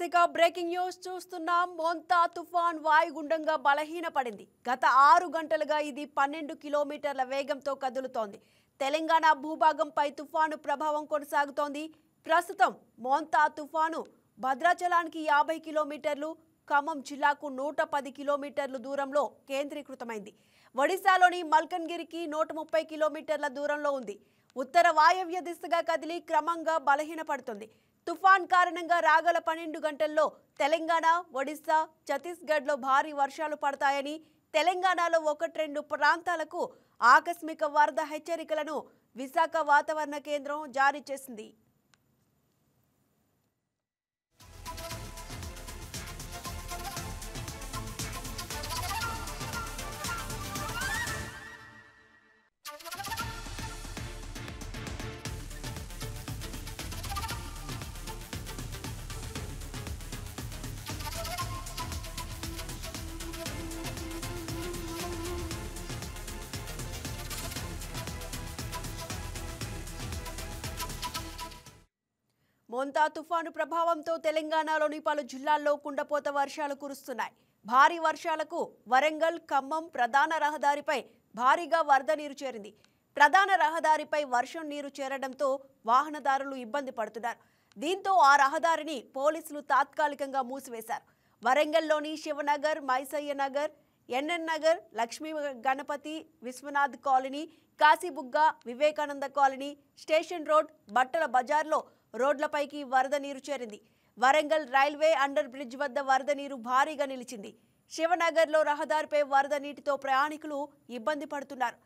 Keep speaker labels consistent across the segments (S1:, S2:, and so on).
S1: ఇక breaking news చూస్తున్నాం. మోంతా తుఫాన్ వాయుగుండంగా బలహీనపడింది. గత 6 గంటలుగా ఇది 12 కిలోమీటర్ల వేగంతో కదులుతోంది. తెలంగాణ భూభాగంపై తుఫాను ప్రభావం కొనసాగుతోంది. ప్రస్తుతం మోంతా తుఫాను భద్రాచలానికి 50 కిలోమీటర్లు, ఖమ్మం జిల్లాకు 110 కిలోమీటర్ల దూరంలో కేంద్రీకృతమైంది. ఒడిశాలోని మల్కన్గిరికి 130 కిలోమీటర్ల దూరంలో ఉంది. ఉత్తర వాయవ్య దిశగా కదిలి క్రమంగా బలహీనపడుతుంది. తుఫాన్ కారణంగా రాగల 12 గంటల్లో తెలంగాణ, ఒడిశా, ఛత్తీస్గఢ్లో భారీ వర్షాలు పడతాయని తెలంగాణలో 1-2 ప్రాంతాలకు ఆకస్మిక వరద హెచ్చరికలను విశాఖ వాతావరణ కేంద్రం జారీ చేసింది. మోంతా తుఫాను ప్రభావంతో తెలంగాణలోని పలు జిల్లాల్లో కుండపోత వర్షాలు కురుస్తున్నాయి. భారీ వర్షాలకు వరంగల్, ఖమ్మం ప్రధాన రహదారిపై భారీగా వరద నీరు చేరింది. ప్రధాన రహదారిపై వర్షం నీరు చేరడంతో వాహనదారులు ఇబ్బంది పడుతున్నారు. దీంతో ఆ రహదారిని పోలీసులు తాత్కాలికంగా మూసివేశారు. వరంగల్లోని Shivnagar, Maisaiah Nagar, NN Nagar, Lakshmi Ganapathi, Vishwanath colony, Kashibugga, Vivekananda colony, station road, బట్టల బజార్లో రోడ్లపైకి వరద నీరు చేరింది. వరంగల్ రైల్వే అండర్ బ్రిడ్జ్ వద్ద వరద నీరు భారీగా నిలిచింది. శివనగర్లో రహదారిపై వరద నీటితో ప్రయాణికులు ఇబ్బంది పడుతున్నారు.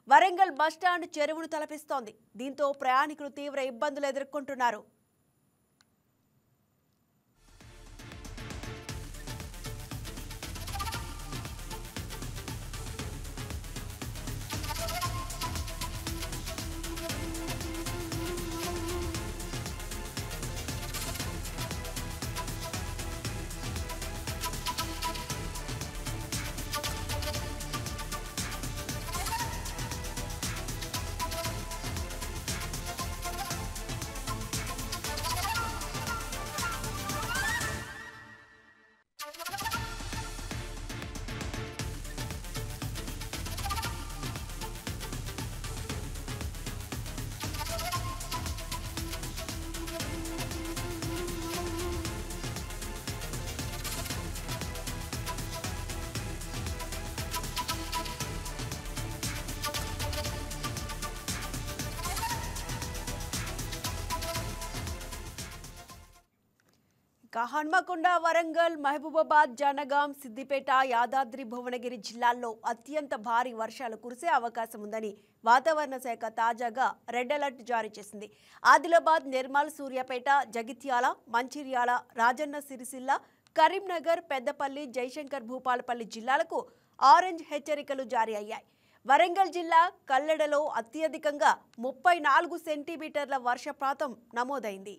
S1: వరంగల్ బస్టాండ్ చెరువును తలపిస్తోంది. దీంతో ప్రయాణికులు తీవ్ర ఇబ్బందులు ఎదుర్కొంటున్నారు. హన్మకొండ, వరంగల్, మహబూబాబాద్, జనగాం, సిద్దిపేట, యాదాద్రి భువనగిరి జిల్లాల్లో అత్యంత భారీ వర్షాలు కురిసే అవకాశం ఉందని వాతావరణ శాఖ తాజాగా రెడ్ అలర్ట్ జారీ చేసింది. ఆదిలాబాద్, నిర్మల్, సూర్యాపేట, జగిత్యాల, మంచిర్యాల, రాజన్న సిరిసిల్ల, కరీంనగర్, పెద్దపల్లి, జయశంకర్ భూపాలపల్లి జిల్లాలకు ఆరెంజ్ హెచ్చరికలు జారీ అయ్యాయి. వరంగల్ జిల్లా కల్లెడలో అత్యధికంగా 34 సెంటీమీటర్ల వర్షపాతం నమోదైంది.